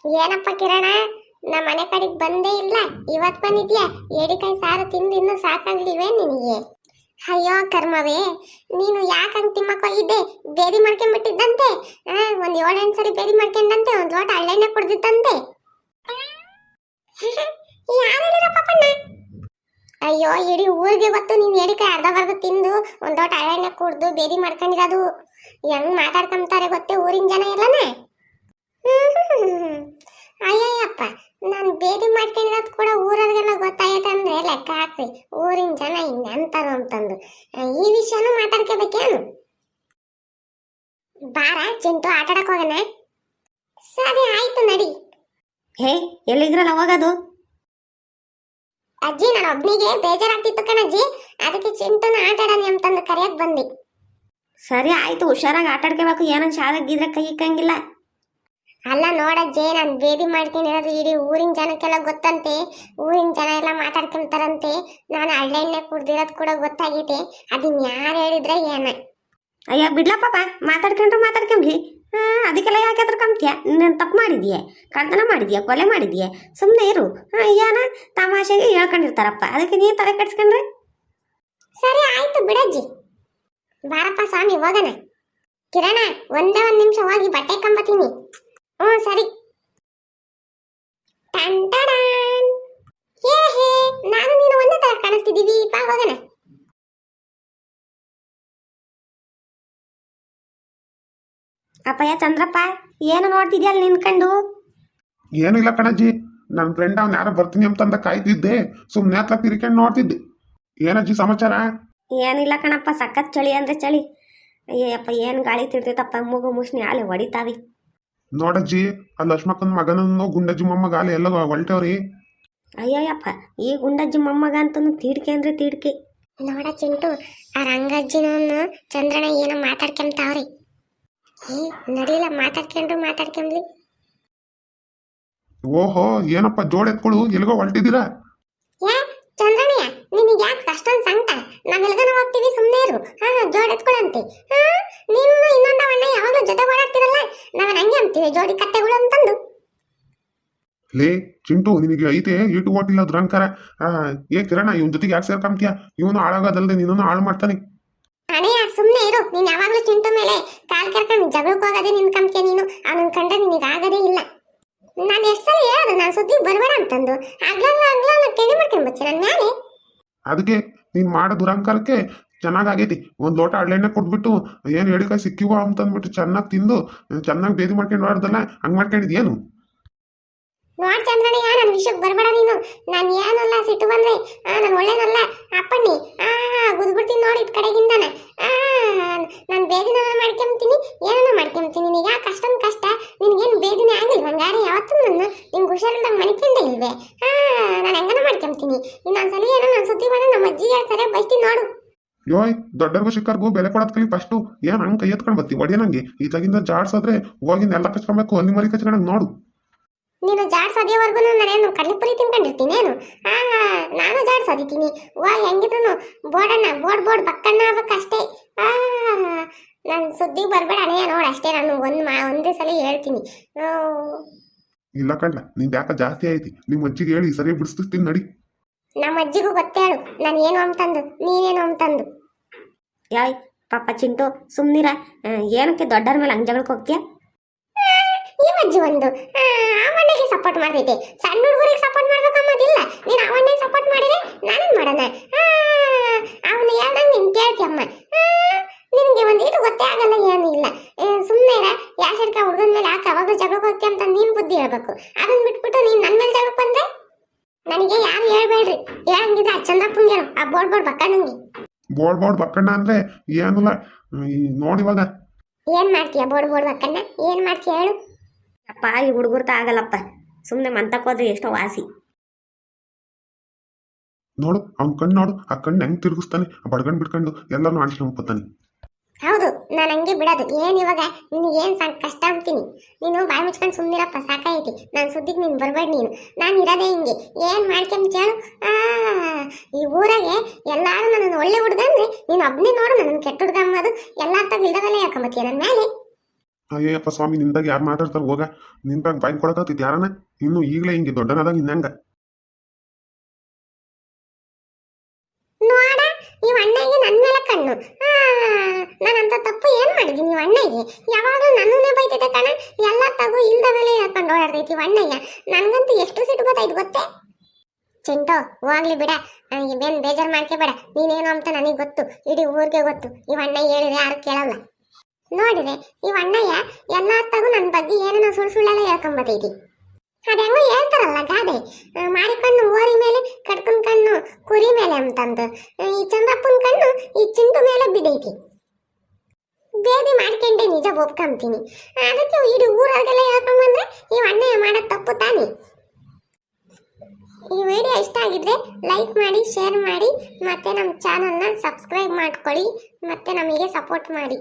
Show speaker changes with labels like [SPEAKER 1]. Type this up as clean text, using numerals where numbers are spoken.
[SPEAKER 1] ಏನಪ್ಪ ಕಿರಣ, ನಮ್ಮ ಮನೆ ಕಡೆಗೆ ಬಂದೇ ಇಲ್ಲ. ಇವತ್ ಬಂದಿದ್ಯಾ? ಏಡಿಕಾಯಿ ಸಾರು ತಿಂದು ಇನ್ನೂ ಸಾಕಾಗ್ಲಿವೆ ನಿನಗೆ? ಅಯ್ಯೋ ಕರ್ಮವೇ, ನೀನು ಯಾಕಂಗ್ ತಿಮ್ಮಕ್ಕ ಹೋಗಿದ್ದೆ? ಬೇದಿ ಮಾಡ್ಕೊಂಡ್ಬಿಟ್ಟಿದ್ದಂತೆ. ಒಂದ್ 7-8 ಸರಿ ಬೇದಿ ಮಾಡ್ಕೊಂಡಂತೆ, ಒಂದ್ ಲೋಟ ಹಳ್ಳೆಣ್ಣೆ ಕುಡ್ದಿದ್ದಂತೆ. ಯಾರು ಹೇಳಿರೋ ಪಾಪಣ್ಣ? ಅಯ್ಯೋ, ಇಡೀ ಊರಿಗೆ ಗೊತ್ತು ನೀನ್ ಏಡಿಕಾಯಿ ಅರ್ಧ ತಿಂದು ಒಂದ್ ಲೋಟ ಹಳ್ಳೆಣ್ಣೆ ಕುಡ್ದು ಬೇದಿ ಮಾಡ್ಕೊಂಡಿರೋದು. ಹೆಂಗ್ ಮಾತಾಡ್ಕೊಂತಾರೆ ಗೊತ್ತೇ ಊರಿನ ಜನ ಎಲ್ಲನೇ. ಅಯ್ಯಯ್ಯಪ್ಪ, ನಾನು ಬೇದಿ ಮಾಡ್ಕೊಂಡಿರೋದು ಕೂಡ ಊರವ್ರಿಗೆಲ್ಲ ಗೊತ್ತಾಯ್ತಂದ್ರೆ ಲೆಕ್ಕ ಹಾಕ್ರಿ. ಊರಿನ ಜನ ಹಿಂಗಂತಾರು ಅಂತಂದು ಈ ವಿಷಯನೂ ಮಾತಾಡ್ಕೋಬೇಕೇನು? ಬಾರ ಚಿಂಟು, ಆಟಾಡಕ್ ಹೋಗೋಣ. ಸರಿ ಆಯ್ತು, ನಡಿ.
[SPEAKER 2] ಹೇ, ಎಲ್ಲಿದ್ರಲ್ಲ ಹೋಗೋದು?
[SPEAKER 1] ಅಜ್ಜಿ, ನಾನು ಒಬ್ನಿಗೆ ಬೇಜಾರಾಗ್ತಿತ್ತು ಕಣಜ್ಜಿ, ಅದಕ್ಕೆ ಚಿಂಟುನ ಆಟಾಡೋಣ ಅಂತಂದು ಕರೆಯಕ್ ಬಂದಿ.
[SPEAKER 2] ಸರಿ ಆಯ್ತು, ಹುಷಾರಾಗಿ ಆಟಾಡ್ಕೋಬೇಕು. ಏನೋ ಶಾಲಾಗಿದ್ರೆ ಕೈ ಇಕ್ಕಂಗಿಲ್ಲ.
[SPEAKER 1] ಅಲ್ಲ ನೋಡಜ್ಜಿ, ನಾನು ಬೇದಿ ಮಾಡ್ಕೊಂಡಿರೋದು ಇಡೀ ಊರಿನ ಜನಕ್ಕೆಲ್ಲ ಗೊತ್ತಂತೆ. ಊರಿನ ಜನ ಎಲ್ಲ ಮಾತಾಡ್ಕೊಂತಾರಂತೆ. ನಾನು ಹಳ್ಳೆಣ್ಣೆ ಕುಡ್ದಿರೋದು ಕೂಡ ಗೊತ್ತಾಗೈತೆ. ಅದನ್ನ ಯಾರು ಹೇಳಿದ್ರೆ ಏನ?
[SPEAKER 2] ಅಯ್ಯ ಬಿಡ್ಲ ಪಾಪ, ಮಾತಾಡ್ಕೊಂಡ್ರು ಮಾತಾಡ್ಕೊಂಬ್ಲಿ. ಅದಕ್ಕೆಲ್ಲ ಯಾಕೆ ಕಂಬ್ತೀಯ? ನೀನು ತಪ್ಪು ಮಾಡಿದ್ಯೆ, ಕಳ್ತನ ಮಾಡಿದ್ಯಾ, ಕೊಲೆ ಮಾಡಿದ್ಯೆ, ಸುಮ್ಮನೆ ಇರು. ಏನ ತಮಾಷೆಗೆ ಹೇಳ್ಕೊಂಡಿರ್ತಾರಪ್ಪ, ಅದಕ್ಕೆ ನೀನು ತಲೆ ಕೆಡ್ಸ್ಕೊಂಡ್ರೆ?
[SPEAKER 1] ಸರಿ ಆಯ್ತು ಬಿಡಜ್ಜಿ. ಬಾರಪ್ಪ ಸ್ವಾಮಿ, ಹೋಗೋಣ. ಕಿರಣ, ಒಂದೇ 1 ನಿಮಿಷ ಹೋಗಿ ಬಟ್ಟೆ ಕಂಬತ್ತೀನಿ. ಸರಿ. ನಾನು ನೀನು ಒಂದೇ ತರ ಕಾಣಿಸ್ತಿದ್ದೀವಿ. ಬಾ ಹೋಗೋಣ.
[SPEAKER 2] ಅಪ್ಪಯ್ಯ ಚಂದ್ರಪ್ಪ, ಏನು ನೋಡ್ತಿದ್ಯಾ ಅಲ್ಲಿ ನಿನ್ಕಂಡು?
[SPEAKER 3] ಏನು ಇಲ್ಲ ಕಣಜ್ಜಿ, ನನ್ನ ಫ್ರೆಂಡ್ ಅವ್ನು ಯಾರೋ ಬರ್ತೀನಿ ಅಂತಂದ ಕಾಯ್ತಿದ್ದೆ. ಸುಮ್ಮನೆ ಹತ್ರ ತಿರ್ಕೊಂಡು ನೋಡ್ತಿದ್ದೆ. ಏನಜ್ಜಿ ಸಮಾಚಾರ?
[SPEAKER 2] ಏನಿಲ್ಲ ಕಣಪ್ಪ, ಸಖತ್ ಚಳಿ ಅಂದ್ರೆ ಚಳಿ. ಅಯ್ಯಪ್ಪ, ಏನು ಗಾಳಿ ತಿರ್ತೈತಪ್ಪ, ಮೂಗು ಮುಷ್ಣಿ ಆಲೆ ಹೊಡಿತಾವಿ.
[SPEAKER 3] ನೋಡಜ್ಜಿ, ಆ ಲಕ್ಷ್ಮಕ್ಕನ ಮಗನನ್ನು ಗುಂಡಜ್ಜಿ ಮೊಮ್ಮಗ ಆಲೆ ಎಲ್ಲ ಹೊಲ್ಟವ್ರಿ.
[SPEAKER 2] ಅಯ್ಯಯ್ಯಪ್ಪ, ಈ ಗುಂಡಜ್ಜಿ ಮೊಮ್ಮಗ ಅಂತನೂ ತೀಡ್ಕೆ ಅಂದ್ರೆ ತೀಡ್ಕೆ.
[SPEAKER 1] ನೋಡ ಚಿಂಟು, ಆ ರಂಗಜ್ಜಿನವನು ಚಂದ್ರಣ್ಣ ಏನೋ ಮಾತಾಡ್ಕೊಂತಾವ್ರಿ. ನಡಿಲ್ಲ, ಮಾತಾಡ್ಕೊಂಡ್ಲಿ.
[SPEAKER 3] ಓಹೋ, ಏನಪ್ಪ ಜೋಡ್ ಎತ್ಕೊಳು, ಎಲ್ಗೋ ಹೊಲ್ಟಿದ್ದೀರಾ?
[SPEAKER 1] ಚಂದ್ರಣ್ಣ, ನಿನಗೆ ಯಾಕೆ ಅಷ್ಟೊಂದು ಸಂಕಟ? ನಾವೆಲ್ಗನ ಹೋಗ್ತೀವಿ, ಸುಮ್ಮನೆ ಇರು. ಜೋಡಿ ಎತ್ಕೊಳಂತೆ. ನೀನು ಇನ್ನೊಂದು ಅಣ್ಣ ಯಾವಾಗಲೂ ಜೊತೆ ಓಡಾಡ್ತಿರಲ್ಲ, ನಾವೇನು ಹಂಗೆ ಅಂತೀವಿ ಜೋಡಿ ಕತ್ತೆಗಳು ಅಂತಂದು.
[SPEAKER 3] ಲೇ ಚಿಂಟು, ನಿನಗೆ ಐತೆ ಈಟು ಓಟಿಲ್ಲ ದುರಂಕಾರ. ಏ ಕಿರಣ, ಇವನ್ ಜೊತೆಗೆ ಯಾಕೆ ಸೇರ್ಕೊಂತೀಯ? ಇವನು ಹಾಳಾಗೋದಲ್ದೆ ನೀನು ಹಾಳು ಮಾಡ್ತಾನೆ.
[SPEAKER 1] ಅಣ್ಣಯ್ಯ, ಸುಮ್ಮನೆ ಇರು. ನೀನು ಯಾವಾಗಲೂ ಚಿಂಟು ಮೇಲೆ ಕಾಲ್ ಕೆರ್ಕೊಂಡು ಜಗಳಕ್ಕೆ ಹೋಗೋದೇ ನಿನ್ಕಂತೀಯ ನೀನು. ಅವನನ್ನ ಕಂಡ್ರೆ ನಿನಗೆ ಆಗೋದೇ ಇಲ್ಲ. ನಾನು ಎಷ್ಟು ಸಲ ಹೇಳೋದು ನಾನು ಸುದ್ದಿಗೆ ಬರಬೇಡ ಅಂತಂದು. ಆಗ್ಲಲ್ಲ ಕೆಣಿ ಮಾಡ್ಕೊಂಡ್ಬಚ್ಚಿ ನನ್ನ ಮೇಲೆ.
[SPEAKER 3] ಅದಕ್ಕೆ ನೀನ್ ಮಾಡೋ ದುರಂಕಾರಕ್ಕೆ ಚೆನ್ನಾಗೈತಿ. ಒಂದ್ ಲೋಟ ಹಳ್ಳೆಣ್ಣೆ ಕೊಟ್ಬಿಟ್ಟು ಏನು ಎಡಿಕಾಯಿ ಸಿಕ್ಕಿವ ಅಂತಂದ್ಬಿಟ್ಟು ಚೆನ್ನಾಗಿ ತಿಂದು ಚೆನ್ನಾಗಿ ಬೇದಿ ಮಾಡ್ಕೊಂಡು ಮಾಡೋದಲ್ಲ, ಹಂಗ್ ಮಾಡ್ಕೊಂಡಿದ್ಯೇನು?
[SPEAKER 1] ನೋಡ್ ಚಂದ್ರಣ್ಣ, ನನ್ನ ವಿಷಯಕ್ಕೆ ಬರಬೇಡ ನೀನು. ನಾನು ಏನಲ್ಲ, ಸಿಟ್ಟು ಬಂದ್ರೆ ನಾನು ಒಳ್ಳೇನಲ್ಲ. ಅಪ್ಪಣ್ಣಿ ಗುದ್ಬಿಡ್ತೀನಿ ನೋಡಿ ಇದ್ ಕಡೆಗಿಂದಾನ. ನಾನು ಬೇದಿನ ಮಾಡ್ಕೊಂತೀನಿ, ಏನನ್ನ ಮಾಡ್ಕೊಂತೀನಿ. ನಿನಗೆ ಯಾಕೆ ಅಷ್ಟೊಂದು ಕಷ್ಟ? ನಿನ್ಗೇನು ಬೇದಿನೇ ಆಗಿಲ್ಲ ಹಂಗಾರೆ ಯಾವತ್ತೂ? ನಿಮ್ಗೆ ಹುಷಾರಿಲ್ದಂಗೆ ಮನ್ಕೊಂಡೇ ಇಲ್ವೇ? ನಾನು ಹೆಂಗನ ಮಾಡ್ಕೊಂತೀನಿ. ಇನ್ನೊಂದ್ಸಲ ಏನೋ ನನ್ನ ಸುದ್ದಿ ಬಂದ್ರೆ ನಮ್ಮ ಅಜ್ಜಿಗೆ ಹೇಳ್ತಾರೆ, ಬೈಸ್ತೀನಿ ನೋಡು.
[SPEAKER 3] ಯೋಯ್, ದೊಡ್ಡರ್ಗೂ ಚಿಕ್ಕರ್ಗೂ ಬೆಲೆ ಕೊಡೋದ್ ಕಲಿ ಫಸ್ಟು. ಏನ್ ಹಂಗೆ ಕೈ ಎತ್ಕೊಂಡ್ ಬರ್ತೀವಿ ಒಡಿಯ ನಂಗೆ? ಈತಾಗಿಂದ ಜಾಡ್ಸೋದ್ರೆ ಹೋಗಿ ನೆಲ್ಲ ಕಚ್ಕೊಬೇಕು, ಅಲ್ಲಿ ಮರಿ ಕಚ್ಕೊಂಡಂಗೆ ನೋಡು.
[SPEAKER 1] ನೀನು ಜಾಡ್ಸೋದೇವರೆಗೂ ನಾನೇನು ಕಡ್ಲಿಪುರಿ ತಿನ್ಕೊಂಡಿರ್ತೀನಿ ಏನು? ನಾನು ಜಾಡ್ಸೋದಿದ್ದೀನಿ. ಹೆಂಗಿದ್ರು ಬೋರ್ಡ್ ಬಕ್ಕಣ್ಣ ಆಗ್ಬೇಕಷ್ಟೇ. ನನ್ನ ಸುದ್ದಿ ಬರಬೇಡ ಅಣ್ಣಯ್ಯ, ನೋಡು ಅಷ್ಟೇ. ನಾನು ಒಂದೇ ಸಲ ಹೇಳ್ತೀನಿ.
[SPEAKER 3] ಇಲ್ಲ ಕಣ್ಣ, ನಿಂದ ಯಾಕ ಜಾಸ್ತಿ ಐತಿ. ನಿಮ್ಮ ಅಜ್ಜಿಗೆ ಹೇಳಿ ಸರಿ ಬಿಡಿಸ್ತೀನಿ ನಡಿ.
[SPEAKER 1] ನಮ್ಮ ಅಜ್ಜಿಗೂ ಗೊತ್ತೇಳು ನಾನು ಏನು ಅಂತಂದು, ನೀನೇನು ಅಂತಂದು.
[SPEAKER 2] ಯಾಯ್ ಪಾಪ ಚಿಂಟು, ಸುಮ್ನಿರ. ಏನಕ್ಕೆ ದೊಡ್ಡರ ಮೇಲೆ ಹಂಗೆ ಜಗಳಕ್ಕೆ ಹೋಗ್ತೀಯ?
[SPEAKER 1] ಈ ಅಜ್ಜಿ ಒಂದು ಅವಣ್ಣಗೆ ಸಪೋರ್ಟ್ ಮಾಡ್ತೈತೆ, ಸಣ್ಣ ಹುಡುಗರಿಗೆ ಸಪೋರ್ಟ್ ಮಾಡ್ಬೇಕನ್ನೋದಿಲ್ಲ. ನೀನು ಅವಣ್ಣಗೆ ಸಪೋರ್ಟ್ ಮಾಡಿದ್ರೆ ನಾನೇನು ಮಾಡೋಣ? ಅವನು ಹೇಳ್ದಂಗೆ ನೀನು ಕೇಳ್ತೀಯಮ್ಮ. ನಿನಗೆ ಒಂದು ಇಟ್ಟು ಗೊತ್ತೇ ಆಗಲ್ಲ, ಏನೂ ಇಲ್ಲ. ಸುಮ್ಮನೆ ಯಾವ ಸಡ್ಕ ಹುಡುಗನ ಮೇಲೆ ಯಾಕೆ ಅವಾಗ ಜಗಳಕ್ಕೆ ಹೋಗ್ತೀಯ ಅಂತ ನೀನು ಬುದ್ಧಿ ಹೇಳ್ಬೇಕು. ಅದನ್ನ ಬಿಟ್ಬಿಟ್ಟು ನೀನು ನನ್ನ ಮೇಲೆ ಜಗಳಕ್ಕೆ ಬಂದ್ರೆ ನನಗೆ ಯಾರು ಹೇಳ್ಬೇಡ್ರಿ. ಹೇಳಂಗಿದ್ರೆ ಆ ಚಂದ್ರಪ್ಪಂಗೆ ಹೇಳು, ಆ ಬೋರ್ಡ್ ಬಕ್ಕಣ್ಣಂಗೆ.
[SPEAKER 3] ಬೋರ್ಡ್ ಬಕ್ಕಣ್ಣ ಅಂದ್ರೆ ಏನಿಲ್ಲ, ನೋಡಿವಾಗ
[SPEAKER 1] ಏನ್ ಮಾಡ್ತೀಯ? ಬೋರ್ಡ್ ಬಕ್ಕಣ್ಣ ಏನ್ ಮಾಡ್ತೀಯ ಹೇಳು?
[SPEAKER 2] ಅಪ್ಪ, ಈ ಹುಡುಗರ್ತ ಆಗಲ್ಲಪ್ಪ. ಸುಮ್ಮನೆ ಮಂತಕ್ಕೋದ್ರೆ ಎಷ್ಟೋ ವಾಸಿ.
[SPEAKER 3] ನೋಡು ಅವ್ನ ಕಣ್ಣು ನೋಡು, ಆ ಕಣ್ಣು ಹೆಂಗ್ ತಿರುಗಿಸ್ತಾನೆ, ಆ ಬಡ್ಗಂಡ್ ಬಿಡ್ಕೊಂಡು ಎಲ್ಲಾನು ಆಡ್ಸ್ಕೊಂಡ್ಬರ್ತಾನೆ.
[SPEAKER 1] ಹೌದು, ನಾನು ಹಂಗೆ ಬಿಡೋದು. ಏನ್ ಇವಾಗ ನಿನಗೇನ್ ಕಷ್ಟ ಅಂತೀನಿ. ನೀನು ಬಾಯಿ ಮುಚ್ಕೊಂಡು ಸುಮ್ಮನಿರಪ್ಪ, ಸಾಕಾಯ್ತಿ. ನಾನು ಸುದ್ದಿಗೆ ನೀನು ಬರಬೇಡ. ನಾನು ಇರೋದೇ ಹಿಂಗೆ. ಏನ್ ಮಾಡ್ಕೊಂತ ಹೇಳು? ಈ ಊರಾಗೆ ಎಲ್ಲಾರು ನನ್ನನ್ನು ಒಳ್ಳೆ ಹುಡುಗ ಅಂದ್ರೆ ನೀನು ಒಬ್ಬನೇ ನೋಡು, ನನ್ನ ಕೆಟ್ಟ ಹುಡುಗ ಅನ್ನೋದು ಎಲ್ಲಾರ ತಗ ಇಲ್ದವಲ್ಲೇ ಯಾಕೊಂಬತ್ತೀಯ ನನ್ನ ಮೇಲೆ.
[SPEAKER 3] ಅಯ್ಯಪ್ಪ ಸ್ವಾಮಿ, ನಿಂದಾಗ ಯಾರು ಮಾತಾಡ್ತಾರೆ ಹೋಗ. ನಿಂದಾಗ ಬಾಯಿ ಕೊಡಕತ್ತಿತ್ತು ಯಾರನ? ಇನ್ನು ಈಗಲೇ ಹಿಂಗೆ ದೊಡ್ಡನಾದಾಗ ಇನ್ನಂಗ.
[SPEAKER 1] ನೋಡ, ಈ ಅಣ್ಣಗೆ ನನ್ನ ಮೇಲೆ ಕಣ್ಣು. ನಾನಂತ ತಪ್ಪು ಏನ್ ಮಾಡಿದೀನಿ ಈ ಅಣ್ಣಗೆ? ಯಾವಾಗಲೂ ನನ್ನನ್ನೇ ಬೈತೈತೆ ಕಣ. ಎಲ್ಲ ತಗೋ ಇಲ್ದ ಮೇಲೆ ಹೇಳ್ಕೊಂಡು ಓಡಾಡ್ತೈತಿ ಈ ಅಣ್ಣಯ್ಯ. ನನ್ಗಂತೂ ಎಷ್ಟು ಸಿಟ್ಟು ಗೊತ್ತಾಯ್ತು ಗೊತ್ತೇ? ಚಿಂಟು, ಹೋಗ್ಲಿ ಬಿಡ, ಇವೇನ್ ಬೇಜಾರು ಮಾಡ್ಕೋಬೇಡ. ನೀನೇನು ಅಂತ ನನಗೆ ಗೊತ್ತು, ಇಡೀ ಊರಿಗೆ ಗೊತ್ತು. ಈ ಅಣ್ಣಯ್ಯ ಹೇಳಿದ್ರೆ ಯಾರು ಕೇಳಲ್ಲ. ನೋಡಿದೆ, ಈ ಅಣ್ಣಯ್ಯ ಎಲ್ಲ ತಗೋ ನನ್ನ ಬಗ್ಗೆ ಏನೇನೋ ಸುಳ್ಳೆಲ್ಲ ಹೇಳ್ಕೊಂಬತ್ತೈತಿ. ಅದೆಂಗೋ ಹೇಳ್ತಾರಲ್ಲ ಗಾದೆ, ಮಾರಿಕಣ್ಣು ಓರಿ ಮೇಲೆ ಕಟ್ಕೊಂಡ್ ಕಣ್ಣು ಕುರಿ ಮೇಲೆ ಅಂತಂದು. ಈ ಚಂದ್ರಪ್ಪನ ಕಣ್ಣು ಈ ಚಿಂಟು ಮೇಲೆ ಬಿದ್ದೈತಿ. ಬೇದಿ ಮಾಡ್ಕೊಂಡೆ ನಿಜ ಒಪ್ಕೊಂತೀನಿ. ಅದಕ್ಕೆ ಇಡೀ ಊರಾಗೆಲ್ಲ ಹೇಳ್ಕೊಂಬಂದ್ರೆ ಈ ಅಣ್ಣಯ್ಯ ಮಾಡೋದು ತಪ್ಪು ತಾನೆ. ಈ ವಿಡಿಯೋ ಇಷ್ಟ ಆಗಿದ್ರೆ ಲೈಕ್ ಮಾಡಿ, ಶೇರ್ ಮಾಡಿ, ಮತ್ತೆ ನಮ್ಮ ಚಾನಲ್ನ ಸಬ್ಸ್ಕ್ರೈಬ್ ಮಾಡ್ಕೊಳ್ಳಿ, ಮತ್ತೆ ನಮಗೆ ಸಪೋರ್ಟ್ ಮಾಡಿ.